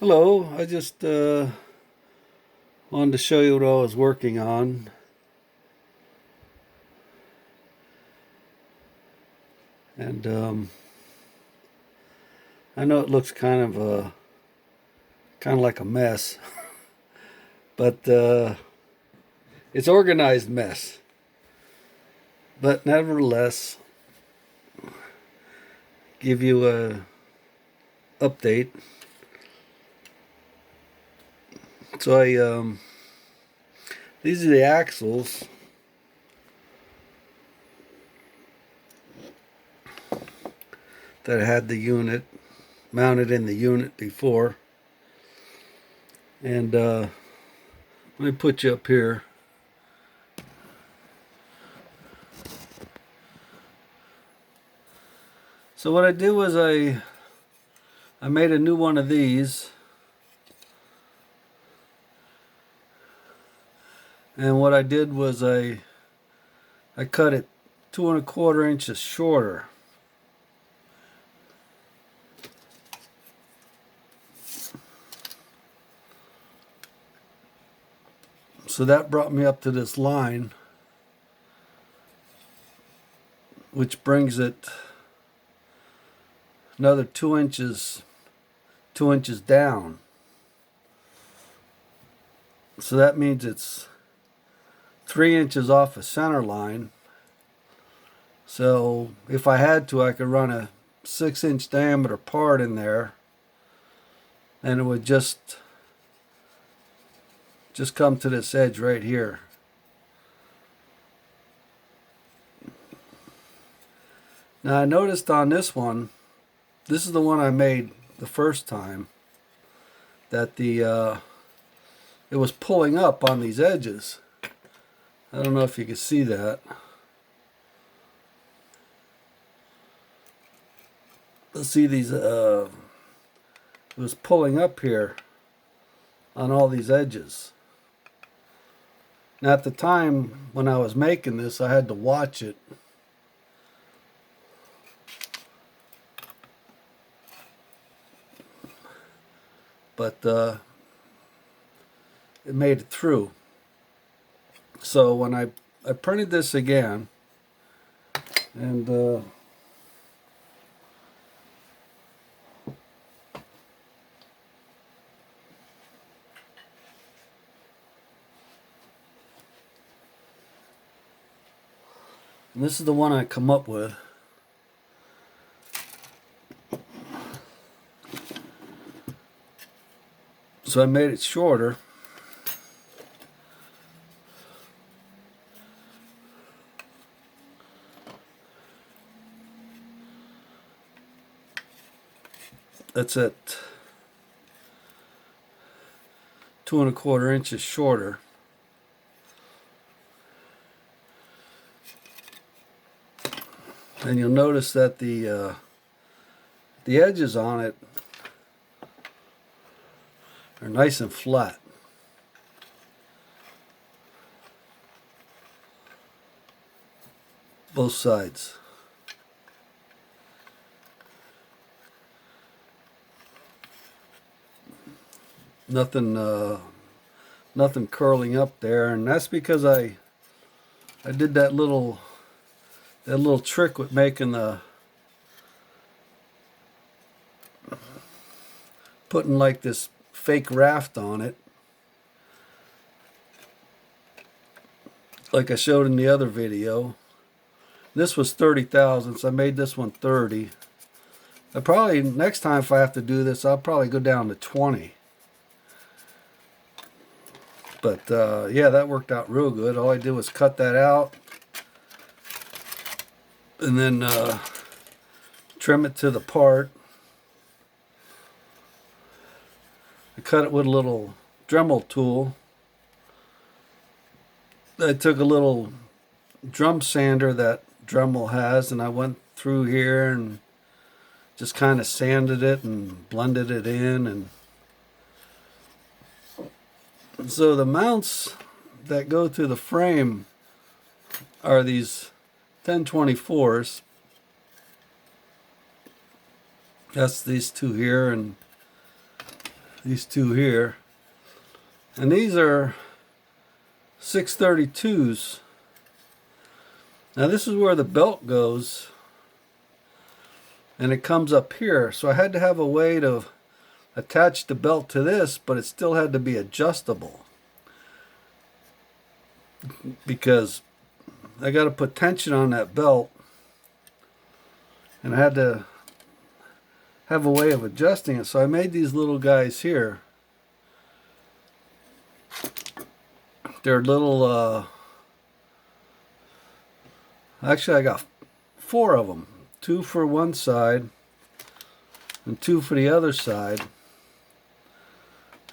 Hello, I just wanted to show you what I was working on. And I know it looks kind of like a mess, but it's organized mess. But nevertheless, give you a update. So these are the axles that had the unit mounted in the unit before. And let me put you up here. So what I did was I made a new one of these, and what I did was I cut it 2¼ inches shorter. So that brought me up to this line, which brings it another 2 inches down. So that means it's 3 inches off the center line. So if I had to, I could run a 6-inch diameter part in there, and it would just come to this edge right here. Now I noticed on this one, this is the one I made the first time, that it was pulling up on these edges. I don't know if you can see that. Let's see these. It was pulling up here on all these edges. Now at the time when I was making this, I had to watch it. But it made it through. So when I printed this again, and this is the one I come up with. So I made it shorter. That's at 2¼ inches shorter. And you'll notice that the edges on it are nice and flat. Both sides. Nothing curling up there, and that's because I did that little trick with making putting like this fake raft on it, like I showed in the other video. This was 30 thousandths. I made this one 30. I probably, next time if I have to do this, I'll probably go down to 20. But yeah, that worked out real good. All I did was cut that out and then trim it to the part. I cut it with a little Dremel tool. I took a little drum sander that Dremel has, and I went through here and just kind of sanded it and blended it in. And so the mounts that go to the frame are these 1024s. That's these two here, and these two here. And these are 632s. Now this is where the belt goes, and it comes up here. So I had to have a way to attach the belt to this, but it still had to be adjustable, because I got to put tension on that belt, and I had to have a way of adjusting it. So I made these little guys here. They're little, actually I got 4 of them. 2 for one side and 2 for the other side.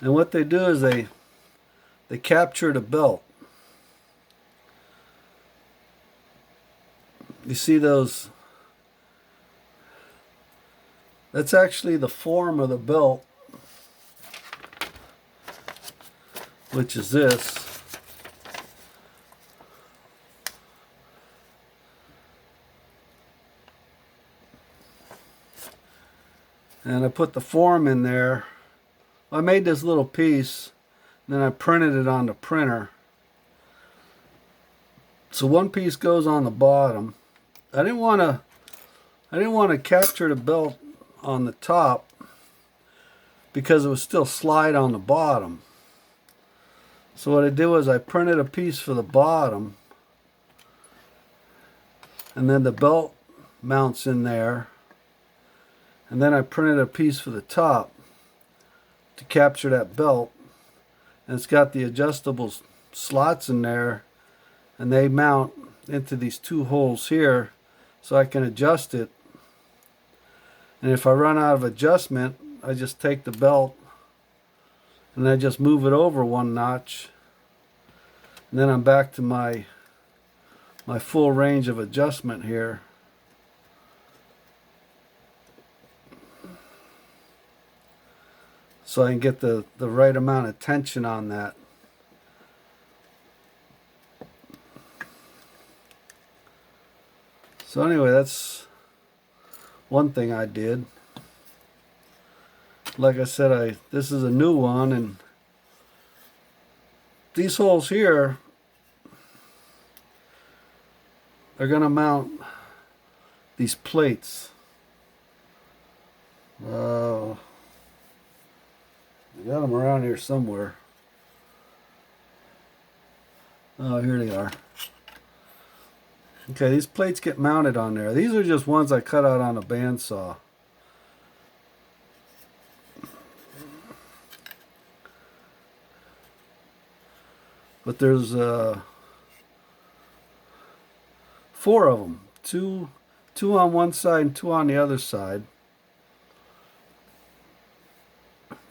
And what they do is they capture the belt. You see those? That's actually the form of the belt, which is this. And I put the form in there. I made this little piece, and then I printed it on the printer. So one piece goes on the bottom. I didn't want to capture the belt on the top because it was still slide on the bottom. So what I did was I printed a piece for the bottom, and then the belt mounts in there. And then I printed a piece for the top to capture that belt. And it's got the adjustable slots in there, and they mount into these 2 holes here so I can adjust it. And if I run out of adjustment, I just take the belt and I just move it over 1 notch. And then I'm back to my full range of adjustment here. So I can get the right amount of tension on that. So anyway, that's one thing I did. Like I said, this is a new one, and these holes here are going to mount these plates. I got them around here somewhere. Oh, here they are. Okay, these plates get mounted on there. These are just ones I cut out on a bandsaw. But there's 4 of them. Two on one side and 2 on the other side.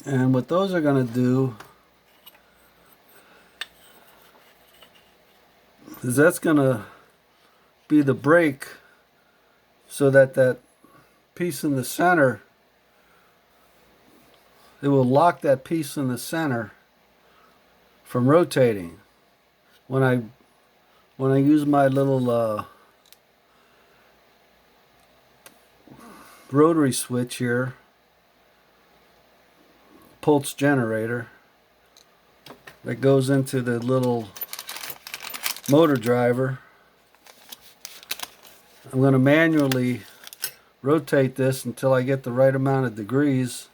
And what those are going to do is that's going to be the brake, so that piece in the center, it will lock that piece in the center from rotating. When I use my little rotary switch here, pulse generator, that goes into the little motor driver, I'm going to manually rotate this until I get the right amount of degrees,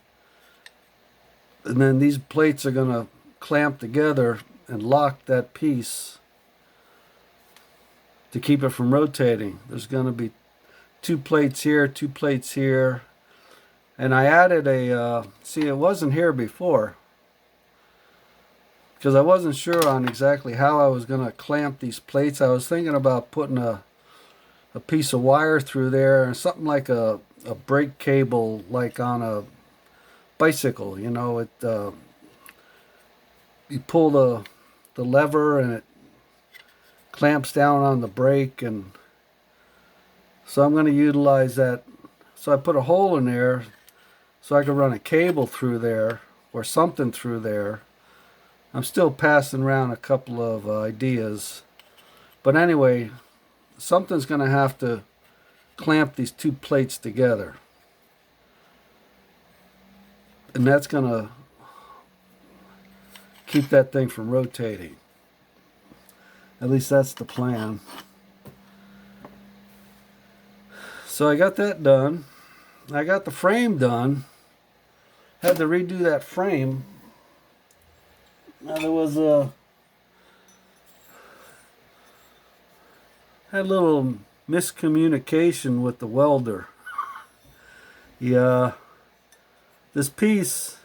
and then these plates are going to clamp together and lock that piece to keep it from rotating. There's going to be 2 plates here, 2 plates here. And I added see, it wasn't here before, because I wasn't sure on exactly how I was going to clamp these plates. I was thinking about putting a piece of wire through there, and something like a brake cable, like on a bicycle. You know, you pull the lever and it clamps down on the brake, and so I'm going to utilize that. So I put a hole in there so I could run a cable through there or something through there. I'm still passing around a couple of ideas, but anyway, something's going to have to clamp these 2 plates together, and that's going to keep that thing from rotating. At least that's the plan. So I got that done. I got the frame done. Had to redo that frame. Now there was had a little miscommunication with the welder. Yeah, this piece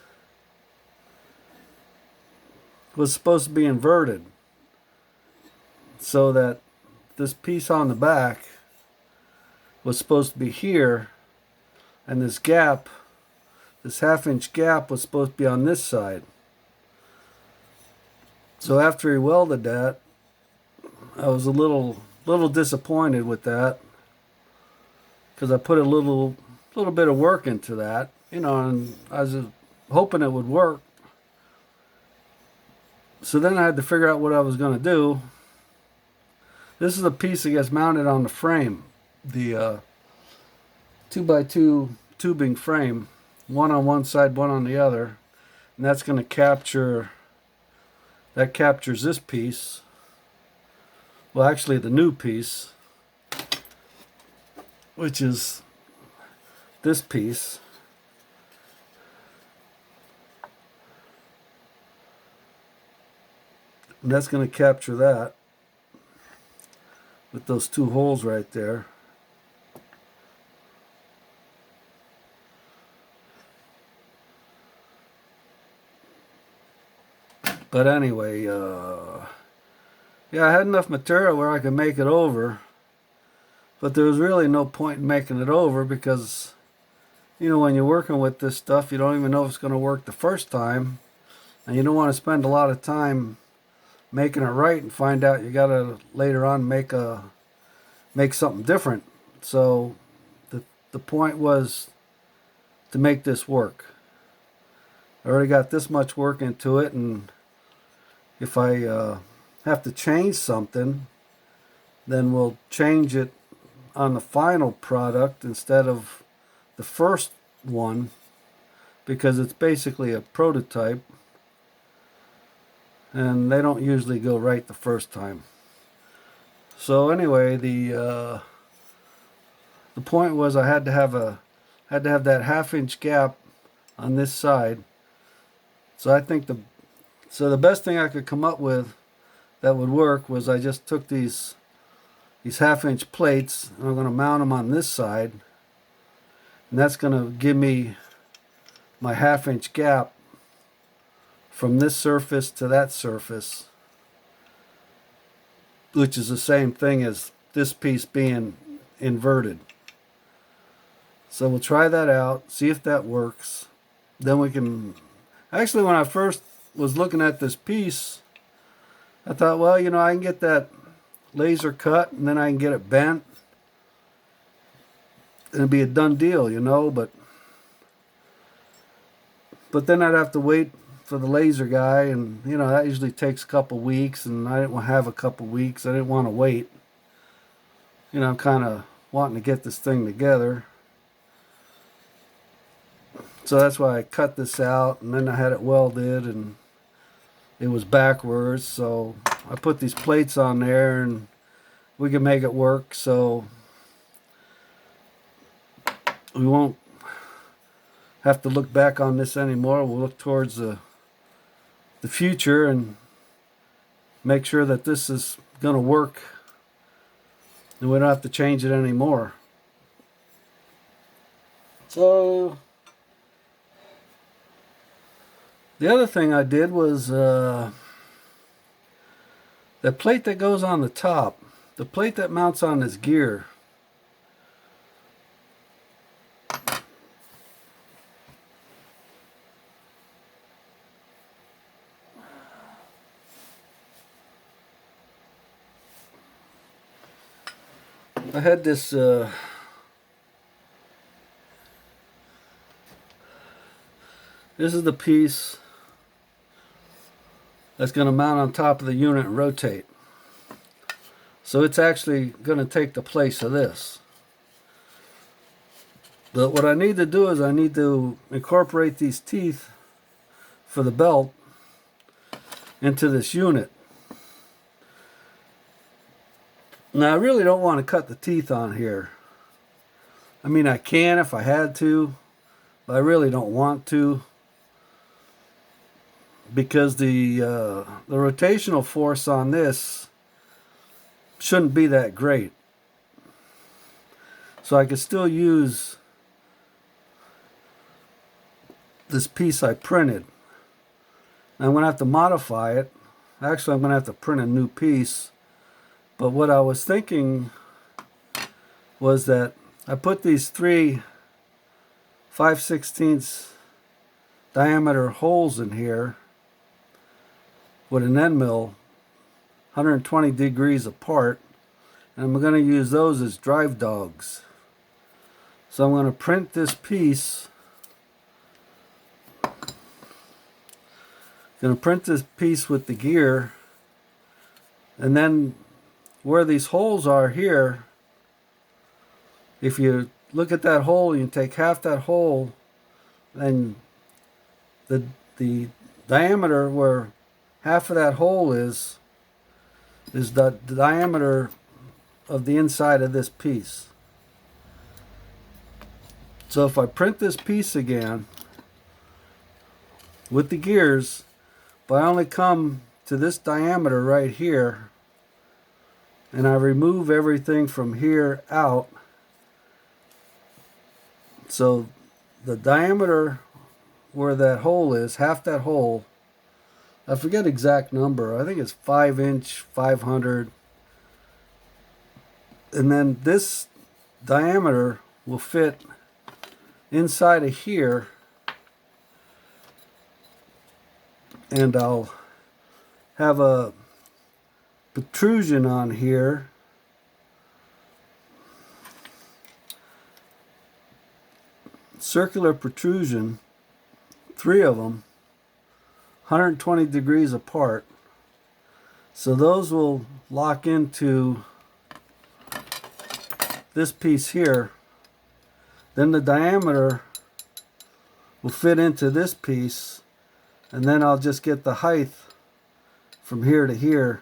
was supposed to be inverted, so that this piece on the back was supposed to be here, and this gap, this half-inch gap, was supposed to be on this side. So after he welded that, I was a little disappointed with that, because I put a little bit of work into that, you know, and I was hoping it would work. So then I had to figure out what I was going to do. This is a piece that gets mounted on the frame, the 2x2 tubing frame, one on one side, one on the other, and that's going to captures this piece. Well, actually the new piece, which is this piece. And that's going to capture that with those two holes right there. But anyway, yeah, I had enough material where I could make it over, but there was really no point in making it over, because, you know, when you're working with this stuff, you don't even know if it's going to work the first time, and you don't want to spend a lot of time making it right and find out you got to later on make something different. So the point was to make this work. I already got this much work into it, and if I have to change something, then we'll change it on the final product instead of the first one, because it's basically a prototype, and they don't usually go right the first time. So anyway, the point was I had to have that half-inch gap on this side. So I think the best thing I could come up with that would work was I just took these half-inch plates, and I'm going to mount them on this side, and that's going to give me my half-inch gap from this surface to that surface, which is the same thing as this piece being inverted. So we'll try that out, see if that works. Then we can... Actually, when I first was looking at this piece, I thought, well, you know, I can get that laser cut, and then I can get it bent, and it'd be a done deal, you know, but then I'd have to wait for the laser guy, and, you know, that usually takes a couple weeks, and I didn't have a couple weeks. I didn't want to wait. You know, I'm kind of wanting to get this thing together. So that's why I cut this out, and then I had it welded, and it was backwards. So I put these plates on there, and we can make it work. So we won't have to look back on this anymore. We'll look towards the future and make sure that this is going to work, and we don't have to change it anymore. So the other thing I did was the plate that goes on the top, the plate that mounts on this gear. I had this this is the piece that's going to mount on top of the unit and rotate. So it's actually going to take the place of this. But what I need to do is I need to incorporate these teeth for the belt into this unit. Now I really don't want to cut the teeth on here. I mean, I can if I had to, but I really don't want to, because the rotational force on this shouldn't be that great. So I could still use this piece I printed. I'm going to have to modify it. Actually, I'm going to have to print a new piece. But what I was thinking was that I put these 3 5/16 diameter holes in here with an end mill 120 degrees apart, and I'm going to use those as drive dogs. So I'm going to print this piece. Going to print this piece with the gear, and then where these holes are here, if you look at that hole, you take half that hole, and the diameter where half of that hole is the diameter of the inside of this piece. So if I print this piece again with the gears, but I only come to this diameter right here, and I remove everything from here out, so the diameter where that hole is, half that hole, I forget exact number, I think it's 5 inch, 500, and then this diameter will fit inside of here, and I'll have a protrusion on here circular protrusion, 3 of them, 120 degrees apart. So those will lock into this piece here. Then the diameter will fit into this piece, and then I'll just get the height from here to here,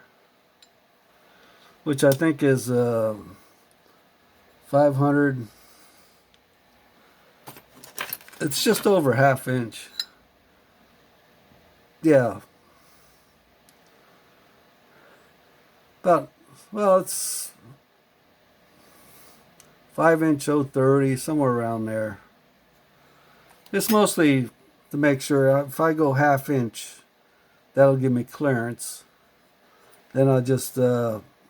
which I think is 500. It's just over ½ inch. Yeah. About, well, it's 5 inch 030, somewhere around there. It's mostly to make sure if I go ½ inch, that'll give me clearance. Then I'll just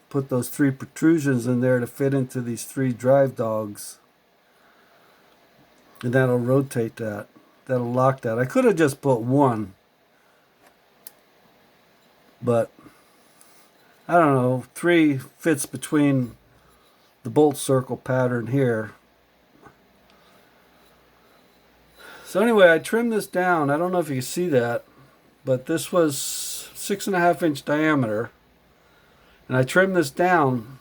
put those 3 protrusions in there to fit into these 3 drive dogs. And that'll rotate that. That'll lock that. I could have just put 1. But I don't know. 3 fits between the bolt circle pattern here. So anyway, I trimmed this down. I don't know if you can see that, but this was 6.5 inch diameter. And I trimmed this down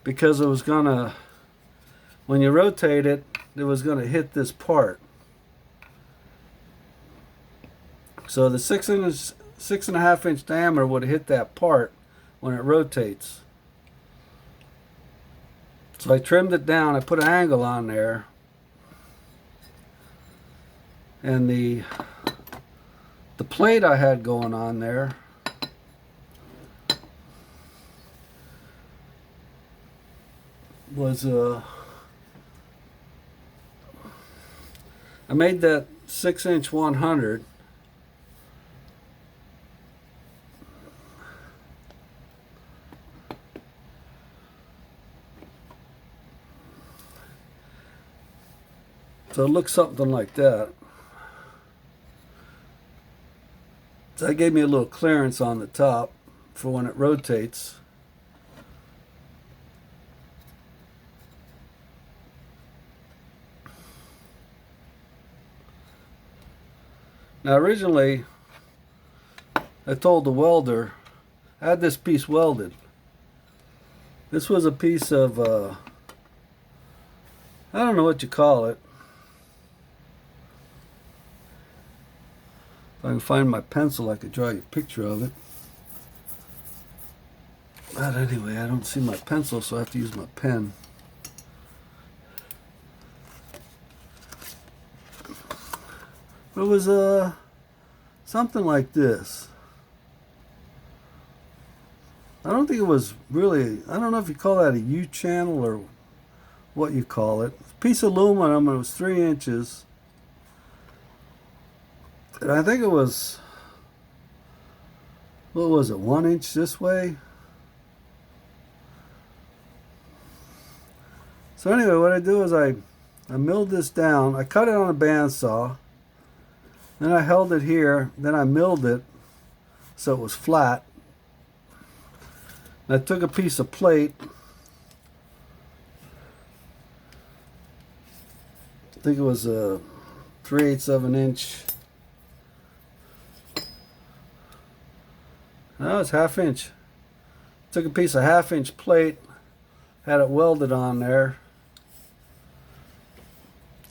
because it was gonna, when you rotate it, it was gonna hit this part. So the 6.5 inch diameter would hit that part when it rotates. So I trimmed it down. I put an angle on there, and the plate I had going on there was I made that 6 inch 100. So it looks something like that. So that gave me a little clearance on the top for when it rotates. Now originally, I told the welder, I had this piece welded. This was a piece of, I don't know what you call it. If I can find my pencil, I could draw you a picture of it. But anyway, I don't see my pencil, so I have to use my pen. It was something like this. I don't think it was really, I don't know if you call that a U channel or what you call it. Piece of aluminum, and it was 3 inches. And I think it was, what was it, 1 inch this way? So anyway, what I do is I milled this down. I cut it on a bandsaw. Then I held it here. Then I milled it so it was flat. And I took a piece of plate. I think it was a 3/8 of an inch. No, it's 1/2 inch. Took a piece of 1/2 inch plate, had it welded on there.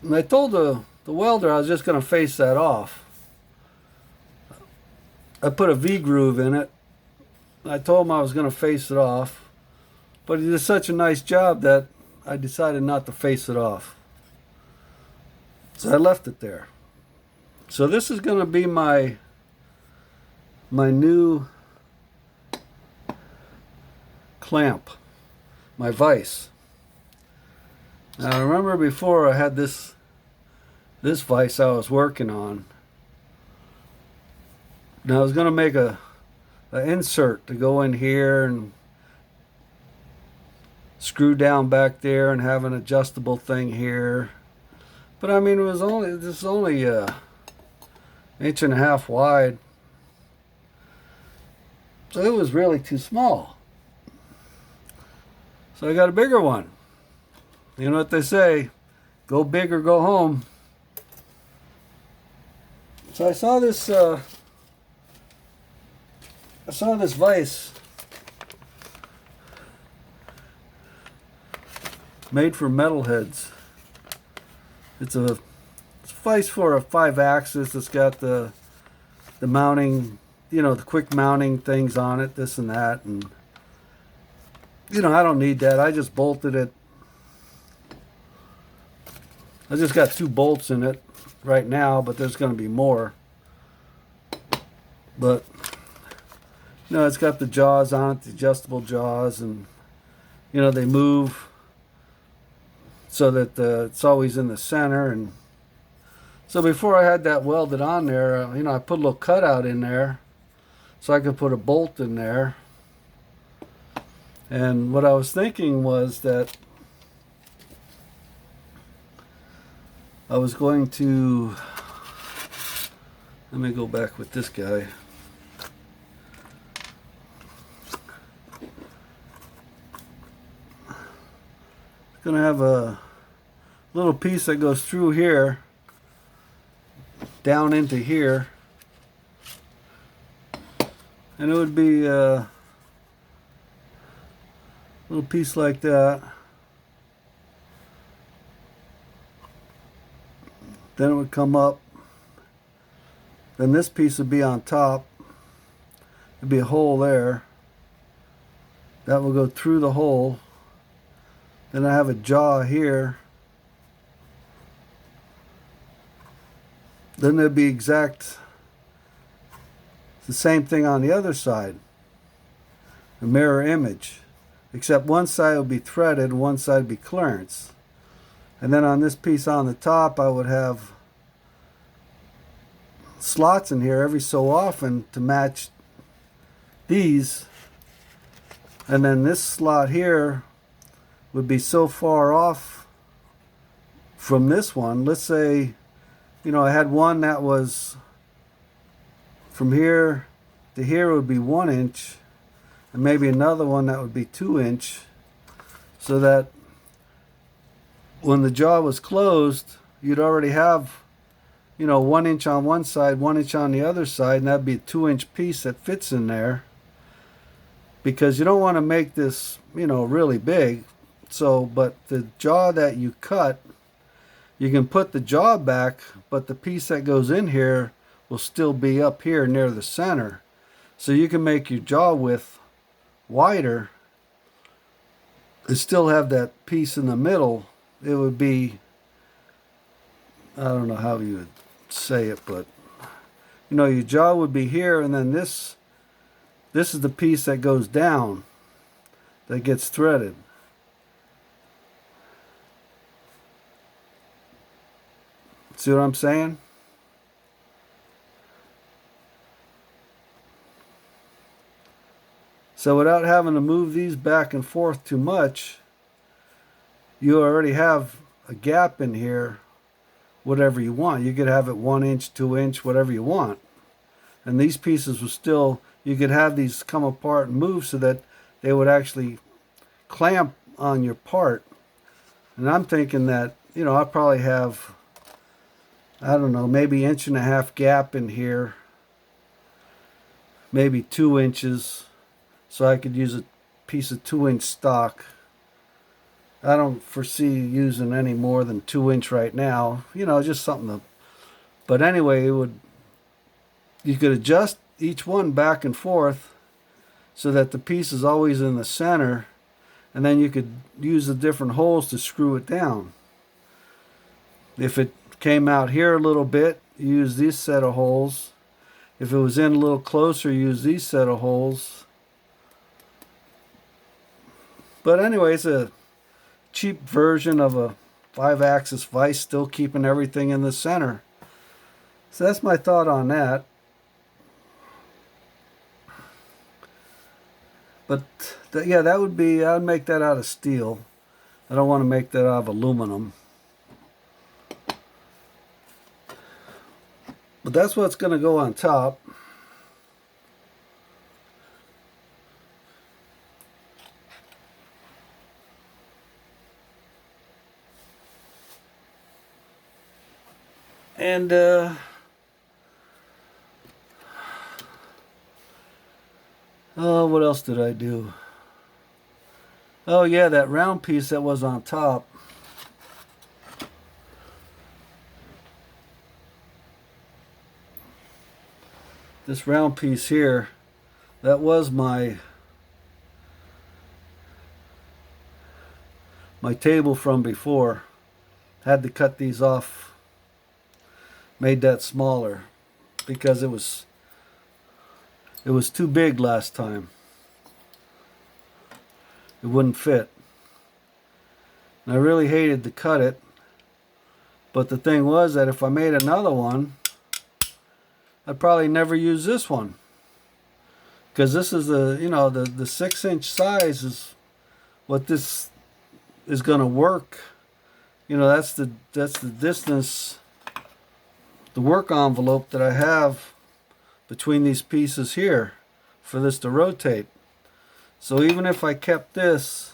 And I told the welder I was just going to face that off. I put a V-groove in it. I told him I was going to face it off. But he did such a nice job that I decided not to face it off. So I left it there. So this is going to be my new clamp, my vise. Now I remember before I had this vise I was working on. Now I was going to make an insert to go in here and screw down back there and have an adjustable thing here. But I mean, this is only 1.5 inches wide. So it was really too small. So I got a bigger one. You know what they say, go big or go home. So I saw this vise made for metalheads. It's a vise for a 5-axis. It's got the mounting, you know, the quick mounting things on it, this and that, and you know, I don't need that. I just bolted it. I just got 2 bolts in it right now, but there's going to be more. But you know, it's got the jaws on it, the adjustable jaws, and you know, they move so that it's always in the center. And so before I had that welded on there, you know, I put a little cutout in there so I could put a bolt in there. And what I was thinking was that I was going to, let me go back with this guy. It's going to have a little piece that goes through here, down into here, and it would be a little piece like that. Then it would come up. Then this piece would be on top. There'd be a hole there. That will go through the hole. Then I have a jaw here. Then there'd be the same thing on the other side. A mirror image. Except one side would be threaded, one side would be clearance. And then on this piece on the top, I would have slots in here every so often to match these. And then this slot here would be so far off from this one. Let's say, you know, I had one that was from here to here would be 1 inch, and maybe another one that would be 2 inch, so that when the jaw was closed, you'd already have, you know, 1 inch on one side, 1 inch on the other side, and that'd be a 2-inch piece that fits in there. Because you don't want to make this, you know, really big. So, but the jaw that you cut, you can put the jaw back, but the piece that goes in here will still be up here near the center. So you can make your jaw width wider it still have that piece in the middle, it would be, I don't know how you would say it, but you know, your jaw would be here, and then this is the piece that goes down, that gets threaded. See what I'm saying? So without having to move these back and forth too much, you already have a gap in here, whatever you want. You could have it 1 inch, 2 inch, whatever you want. And these pieces will still, you could have these come apart and move so that they would actually clamp on your part. And I'm thinking that, you know, I'll probably have, I don't know, maybe 1.5 inch gap in here, maybe 2 inches, so I could use a piece of 2-inch stock. I don't foresee using any more than 2 inch right now, you know, just something to, but anyway, it would, you could adjust each one back and forth so that the piece is always in the center, and then you could use the different holes to screw it down. If it came out here a little bit, use this set of holes. If it was in a little closer, use these set of holes. But anyway, it's a cheap version of a 5-axis vise, still keeping everything in the center. So that's my thought on that. But yeah, that would be, I'd make that out of steel. I don't want to make that out of aluminum. But that's what's going to go on top. And oh, what else did I do? Oh yeah, that round piece that was on top. This round piece here, that was my table from before. Had to cut these off. Made that smaller because it was too big last time. It wouldn't fit. And I really hated to cut it, but the thing was that if I made another one, I'd probably never use this one, because this is the, you know, the 6-inch size is what this is going to work. You know, that's the distance, the work envelope that I have between these pieces here for this to rotate. So even if I kept this,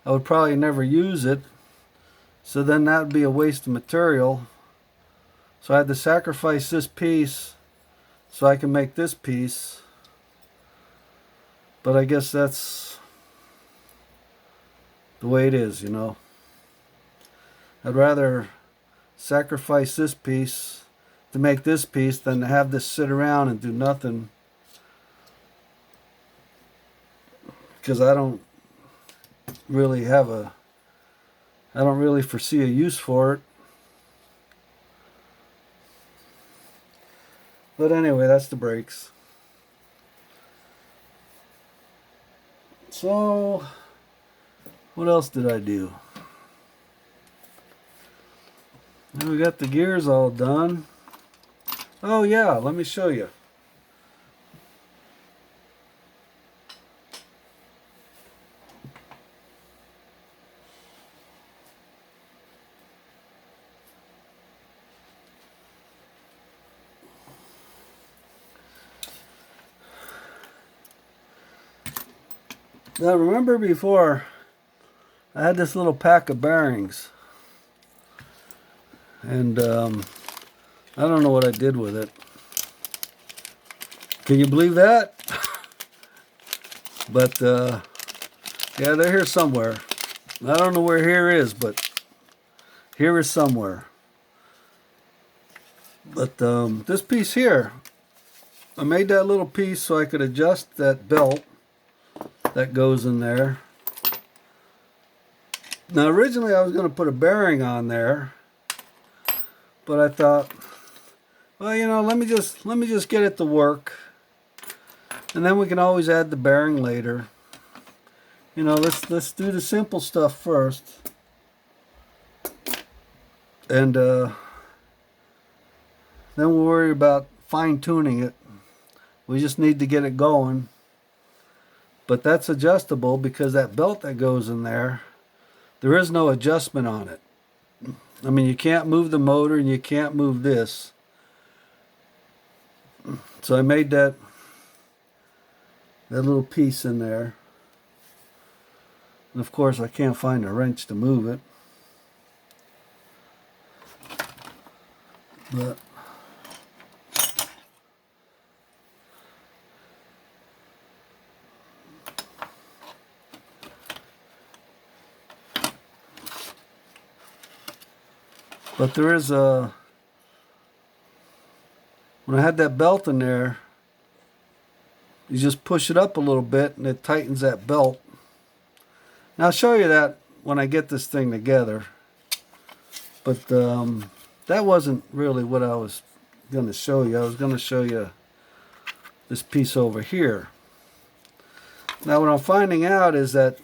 I would probably never use it. So then that would be a waste of material. So I had to sacrifice this piece so I can make this piece. But I guess that's the way it is, you know. I'd rather sacrifice this piece to make this piece than to have this sit around and do nothing, because I don't really foresee a use for it. But anyway, that's the brakes. So what else did I do? Now we got the gears all done. Oh yeah, let me show you. Now remember before, I had this little pack of bearings, and I don't know what I did with it. Can you believe that? But yeah, they're here somewhere. I don't know where here is, but here is somewhere. But this piece here, I made that little piece so I could adjust that belt that goes in there. Now originally I was going to put a bearing on there, but I thought, well, you know, let me just get it to work, and then we can always add the bearing later. You know, let's do the simple stuff first, and then we'll worry about fine-tuning it. We just need to get it going. But that's adjustable because that belt that goes in there is no adjustment on it. I mean, you can't move the motor and you can't move this. So I made that little piece in there. And of course I can't find a wrench to move it. But there is a, when I had that belt in there, you just push it up a little bit and it tightens that belt. Now I'll show you that when I get this thing together. But that wasn't really what I was going to show you. I was going to show you this piece over here. Now what I'm finding out is that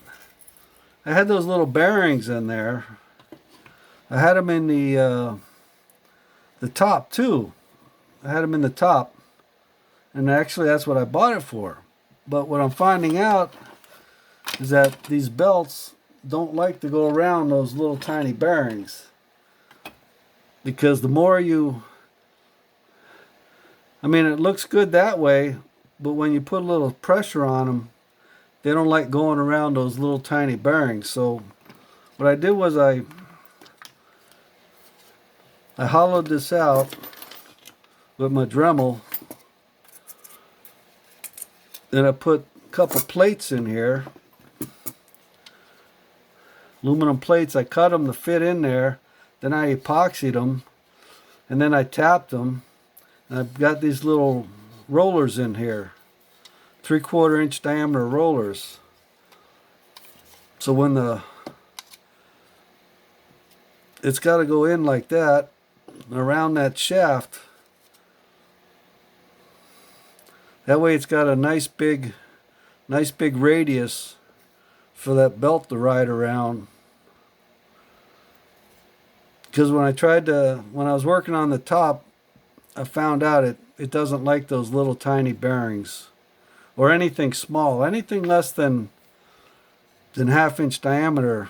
I had those little bearings in there. I had them in the top too. I had them in the top, and actually that's what I bought it for. But what I'm finding out is that these belts don't like to go around those little tiny bearings, because the more you, I mean, it looks good that way, but when you put a little pressure on them, they don't like going around those little tiny bearings. So what I did was I hollowed this out with my Dremel. Then I put a couple plates in here, aluminum plates. I cut them to fit in there. Then I epoxied them, and then I tapped them. And I've got these little rollers in here, 3/4 inch diameter rollers. So when it's got to go in like that, around that shaft. That way it's got a nice big radius for that belt to ride around. Because when I was working on the top, I found out it doesn't like those little tiny bearings or anything small. Anything less than 1/2 inch diameter